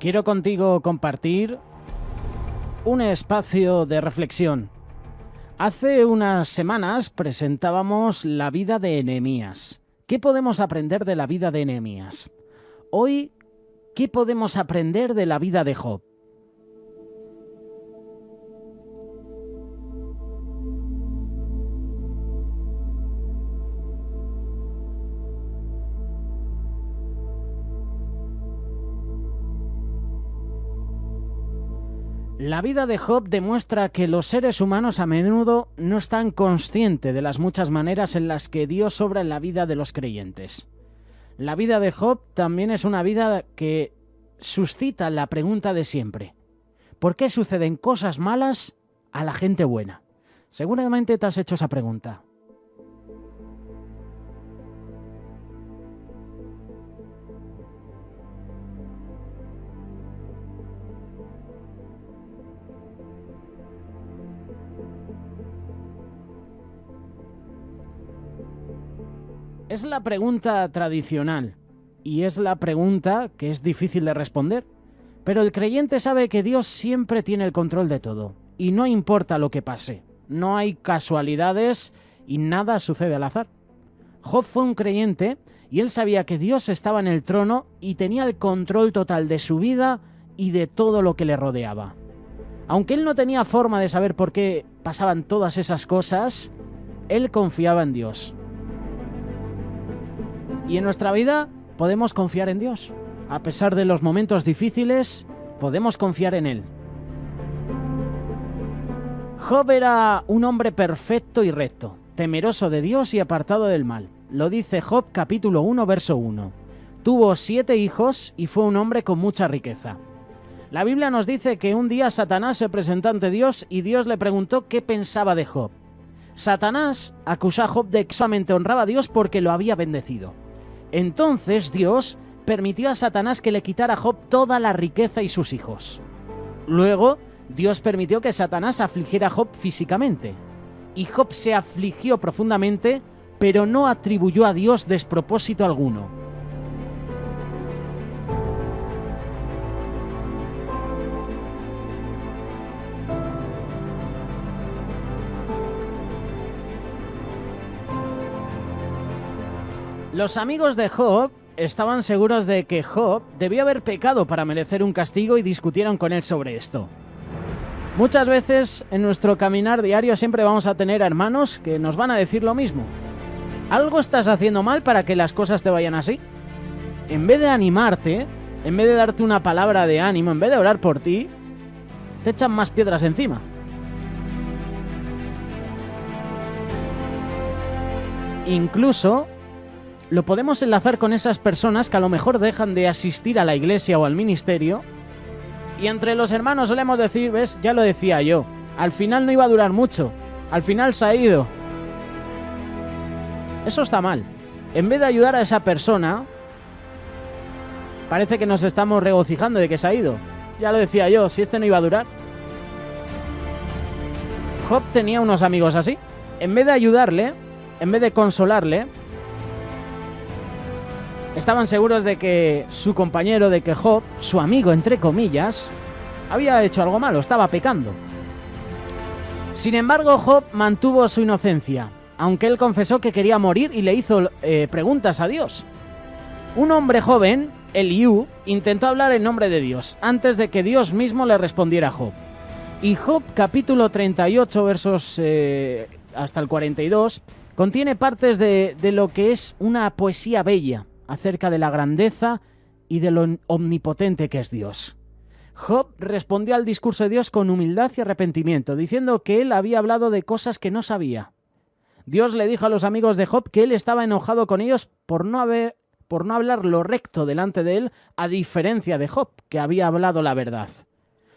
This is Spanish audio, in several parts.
Quiero contigo compartir un espacio de reflexión. Hace unas semanas presentábamos la vida de Nehemías. ¿Qué podemos aprender de la vida de Nehemías? Hoy, ¿qué podemos aprender de la vida de Job? La vida de Job demuestra que los seres humanos a menudo no están conscientes de las muchas maneras en las que Dios obra en la vida de los creyentes. La vida de Job también es una vida que suscita la pregunta de siempre: ¿por qué suceden cosas malas a la gente buena? Seguramente te has hecho esa pregunta. Es la pregunta tradicional y es la pregunta que es difícil de responder, pero el creyente sabe que Dios siempre tiene el control de todo y no importa lo que pase, no hay casualidades y nada sucede al azar. Job fue un creyente y él sabía que Dios estaba en el trono y tenía el control total de su vida y de todo lo que le rodeaba. Aunque él no tenía forma de saber por qué pasaban todas esas cosas, él confiaba en Dios. Y en nuestra vida podemos confiar en Dios. A pesar de los momentos difíciles, podemos confiar en Él. Job era un hombre perfecto y recto, temeroso de Dios y apartado del mal. Lo dice Job capítulo 1, verso 1. Tuvo 7 hijos y fue un hombre con mucha riqueza. La Biblia nos dice que un día Satanás se presentó ante Dios y Dios le preguntó qué pensaba de Job. Satanás acusó a Job de que solamente honraba a Dios porque lo había bendecido. Entonces Dios permitió a Satanás que le quitara a Job toda la riqueza y sus hijos. Luego, Dios permitió que Satanás afligiera a Job físicamente. Y Job se afligió profundamente, pero no atribuyó a Dios despropósito alguno. Los amigos de Job estaban seguros de que Job debió haber pecado para merecer un castigo y discutieron con él sobre esto. Muchas veces en nuestro caminar diario siempre vamos a tener hermanos que nos van a decir lo mismo. ¿Algo estás haciendo mal para que las cosas te vayan así? En vez de animarte, en vez de darte una palabra de ánimo, en vez de orar por ti, te echan más piedras encima. Incluso lo podemos enlazar con esas personas que a lo mejor dejan de asistir a la iglesia o al ministerio y entre los hermanos solemos decir, ¿ves? Ya lo decía yo, al final no iba a durar mucho, al final se ha ido. Eso está mal. En vez de ayudar a esa persona, parece que nos estamos regocijando de que se ha ido. Ya lo decía yo, si este no iba a durar. Job tenía unos amigos así. En vez de ayudarle, en vez de consolarle, estaban seguros de que su compañero, de que Job, su amigo entre comillas, había hecho algo malo, estaba pecando. Sin embargo, Job mantuvo su inocencia, aunque él confesó que quería morir y le hizo preguntas a Dios. Un hombre joven, Eliú, intentó hablar en nombre de Dios, antes de que Dios mismo le respondiera a Job. Y Job capítulo 38, versos hasta el 42, contiene partes de lo que es una poesía bella acerca de la grandeza y de lo omnipotente que es Dios. Job respondió al discurso de Dios con humildad y arrepentimiento, diciendo que él había hablado de cosas que no sabía. Dios le dijo a los amigos de Job que él estaba enojado con ellos por no hablar lo recto delante de él, a diferencia de Job, que había hablado la verdad.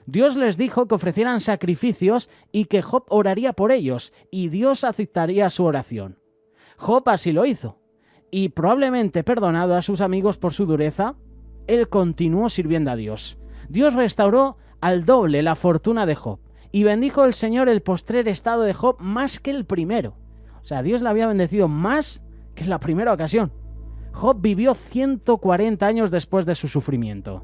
Dios les dijo que ofrecieran sacrificios y que Job oraría por ellos, y Dios aceptaría su oración. Job así lo hizo. Y probablemente perdonado a sus amigos por su dureza, él continuó sirviendo a Dios. Dios restauró al doble la fortuna de Job y bendijo el Señor el postrer estado de Job más que el primero. O sea, Dios le había bendecido más que en la primera ocasión. Job vivió 140 años después de su sufrimiento.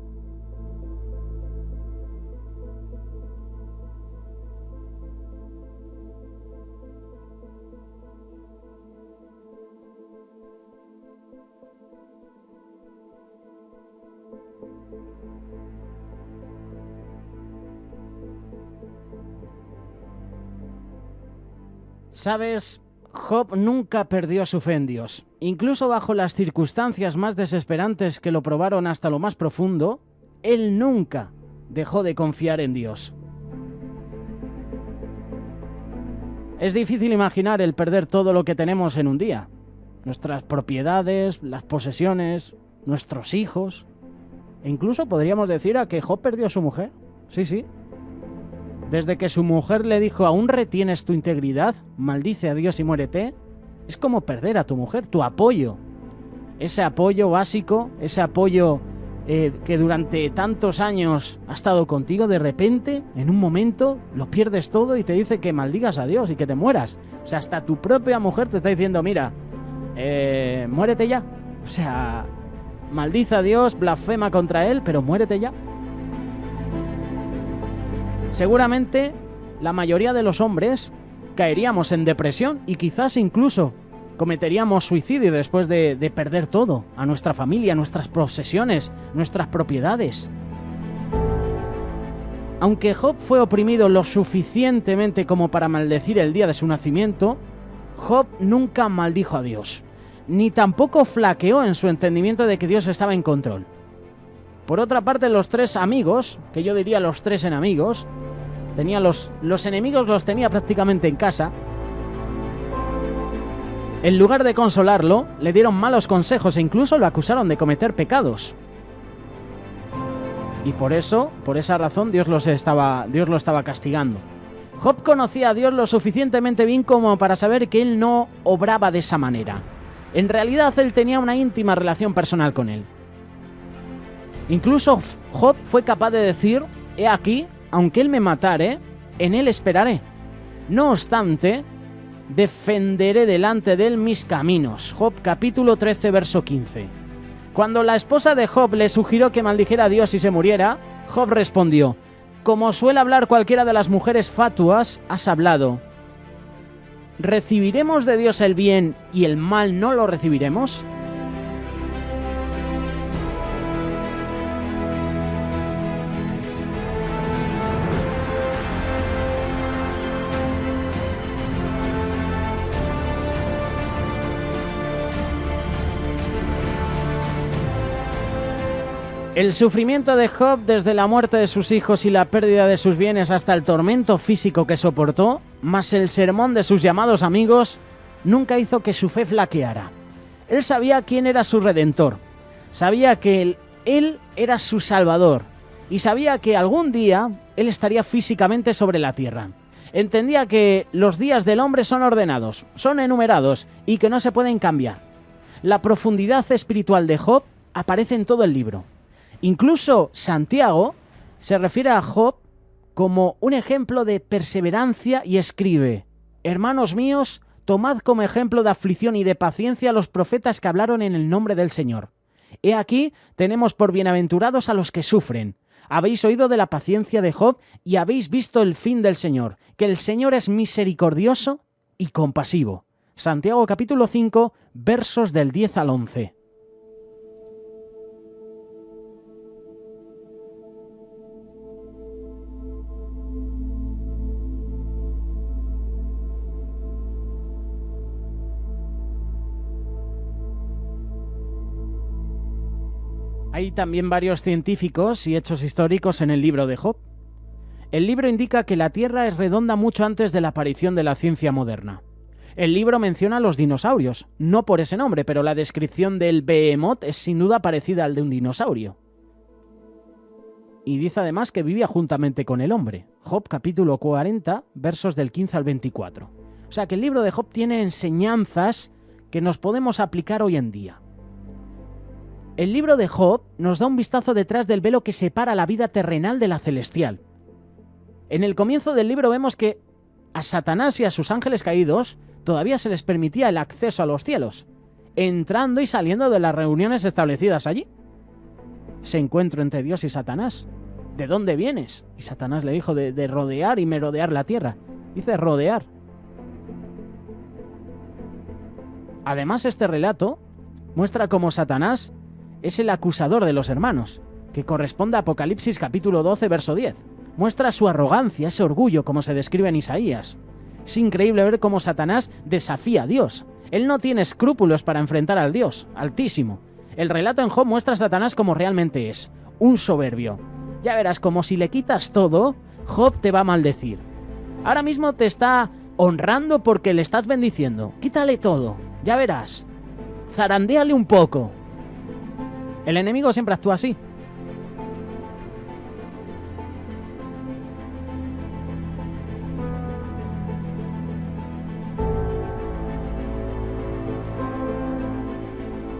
¿Sabes? Job nunca perdió su fe en Dios. Incluso bajo las circunstancias más desesperantes que lo probaron hasta lo más profundo, él nunca dejó de confiar en Dios. Es difícil imaginar el perder todo lo que tenemos en un día. Nuestras propiedades, las posesiones, nuestros hijos. E incluso podríamos decir a que Job perdió a su mujer. Sí. Desde que su mujer le dijo, ¿aún retienes tu integridad? Maldice a Dios y muérete. Es como perder a tu mujer, tu apoyo. Ese apoyo básico, ese apoyo que durante tantos años ha estado contigo, de repente, en un momento, lo pierdes todo y te dice que maldigas a Dios y que te mueras. O sea, hasta tu propia mujer te está diciendo, mira, muérete ya. O sea, maldice a Dios, blasfema contra él, pero muérete ya. Seguramente la mayoría de los hombres caeríamos en depresión y quizás incluso cometeríamos suicidio después de perder todo, a nuestra familia, nuestras posesiones, nuestras propiedades. Aunque Job fue oprimido lo suficientemente como para maldecir el día de su nacimiento, Job nunca maldijo a Dios, ni tampoco flaqueó en su entendimiento de que Dios estaba en control. Por otra parte, los tres amigos, que yo diría los tres enemigos, los enemigos los tenía prácticamente en casa. En lugar de consolarlo, le dieron malos consejos e incluso lo acusaron de cometer pecados. Y por esa razón, Dios lo estaba castigando. Job conocía a Dios lo suficientemente bien como para saber que él no obraba de esa manera. En realidad, él tenía una íntima relación personal con él. Incluso Job fue capaz de decir, he aquí, aunque él me matare, en él esperaré. No obstante, defenderé delante de él mis caminos. Job capítulo 13, verso 15. Cuando la esposa de Job le sugirió que maldijera a Dios y se muriera, Job respondió, como suele hablar cualquiera de las mujeres fatuas, has hablado. ¿Recibiremos de Dios el bien y el mal no lo recibiremos? El sufrimiento de Job, desde la muerte de sus hijos y la pérdida de sus bienes hasta el tormento físico que soportó, más el sermón de sus llamados amigos, nunca hizo que su fe flaqueara. Él sabía quién era su Redentor, sabía que él era su Salvador y sabía que algún día él estaría físicamente sobre la tierra. Entendía que los días del hombre son ordenados, son enumerados y que no se pueden cambiar. La profundidad espiritual de Job aparece en todo el libro. Incluso Santiago se refiere a Job como un ejemplo de perseverancia y escribe: hermanos míos, tomad como ejemplo de aflicción y de paciencia a los profetas que hablaron en el nombre del Señor. He aquí, tenemos por bienaventurados a los que sufren. Habéis oído de la paciencia de Job y habéis visto el fin del Señor, que el Señor es misericordioso y compasivo. Santiago capítulo 5, versos del 10 al 11. Hay también varios científicos y hechos históricos en el libro de Job. El libro indica que la Tierra es redonda mucho antes de la aparición de la ciencia moderna. El libro menciona a los dinosaurios, no por ese nombre, pero la descripción del Behemoth es sin duda parecida al de un dinosaurio. Y dice además que vivía juntamente con el hombre. Job capítulo 40, versos del 15 al 24. O sea que el libro de Job tiene enseñanzas que nos podemos aplicar hoy en día. El libro de Job nos da un vistazo detrás del velo que separa la vida terrenal de la celestial. En el comienzo del libro vemos que a Satanás y a sus ángeles caídos todavía se les permitía el acceso a los cielos, entrando y saliendo de las reuniones establecidas allí. Ese encuentro entre Dios y Satanás. ¿De dónde vienes? Y Satanás le dijo de rodear y merodear la tierra. Dice rodear. Además, este relato muestra cómo Satanás es el acusador de los hermanos. que corresponde a Apocalipsis capítulo 12, verso 10. Muestra su arrogancia, ese orgullo, como se describe en Isaías. Es increíble ver cómo Satanás desafía a Dios. Él no tiene escrúpulos para enfrentar al Dios Altísimo. El relato en Job muestra a Satanás como realmente es, un soberbio. Ya verás, como si le quitas todo, Job te va a maldecir. Ahora mismo te está honrando porque le estás bendiciendo. Quítale todo, ya verás. Zarandéale un poco. El enemigo siempre actúa así.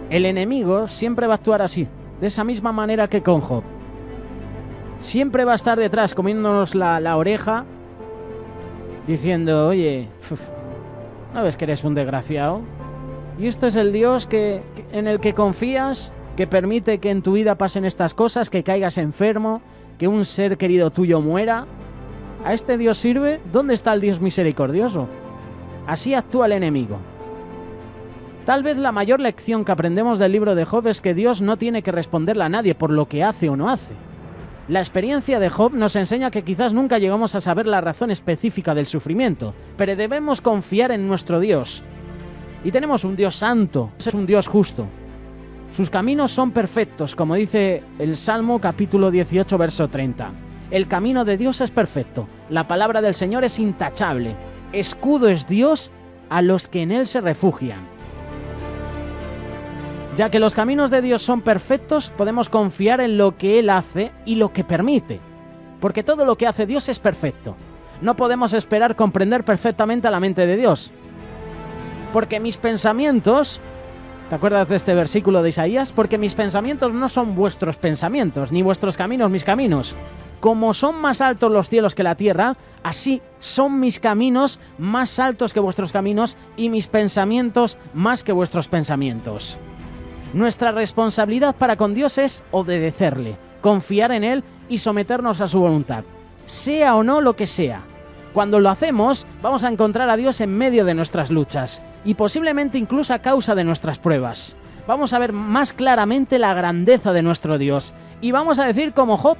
El enemigo siempre va a actuar así, de esa misma manera que con Job. Siempre va a estar detrás comiéndonos la oreja, diciendo, oye, ¿no ves que eres un desgraciado? Y esto es el Dios en el que confías, que permite que en tu vida pasen estas cosas, que caigas enfermo, que un ser querido tuyo muera. ¿A este Dios sirve? ¿Dónde está el Dios misericordioso? Así actúa el enemigo. Tal vez la mayor lección que aprendemos del libro de Job es que Dios no tiene que responderle a nadie por lo que hace o no hace. La experiencia de Job nos enseña que quizás nunca llegamos a saber la razón específica del sufrimiento, pero debemos confiar en nuestro Dios. Y tenemos un Dios santo, es un Dios justo. Sus caminos son perfectos, como dice el Salmo capítulo 18, verso 30. El camino de Dios es perfecto, la palabra del Señor es intachable. Escudo es Dios a los que en Él se refugian. Ya que los caminos de Dios son perfectos, podemos confiar en lo que Él hace y lo que permite. Porque todo lo que hace Dios es perfecto. No podemos esperar comprender perfectamente a la mente de Dios. Porque mis pensamientos... ¿Te acuerdas de este versículo de Isaías? Porque mis pensamientos no son vuestros pensamientos, ni vuestros caminos mis caminos. Como son más altos los cielos que la tierra, así son mis caminos más altos que vuestros caminos y mis pensamientos más que vuestros pensamientos. Nuestra responsabilidad para con Dios es obedecerle, confiar en Él y someternos a su voluntad, sea o no lo que sea. Cuando lo hacemos, vamos a encontrar a Dios en medio de nuestras luchas y posiblemente incluso a causa de nuestras pruebas. Vamos a ver más claramente la grandeza de nuestro Dios y vamos a decir como Job,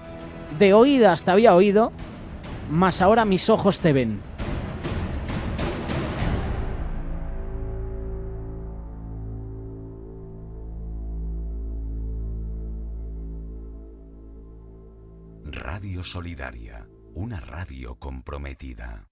de oídas te había oído, mas ahora mis ojos te ven. Radio Solidaria, una radio comprometida.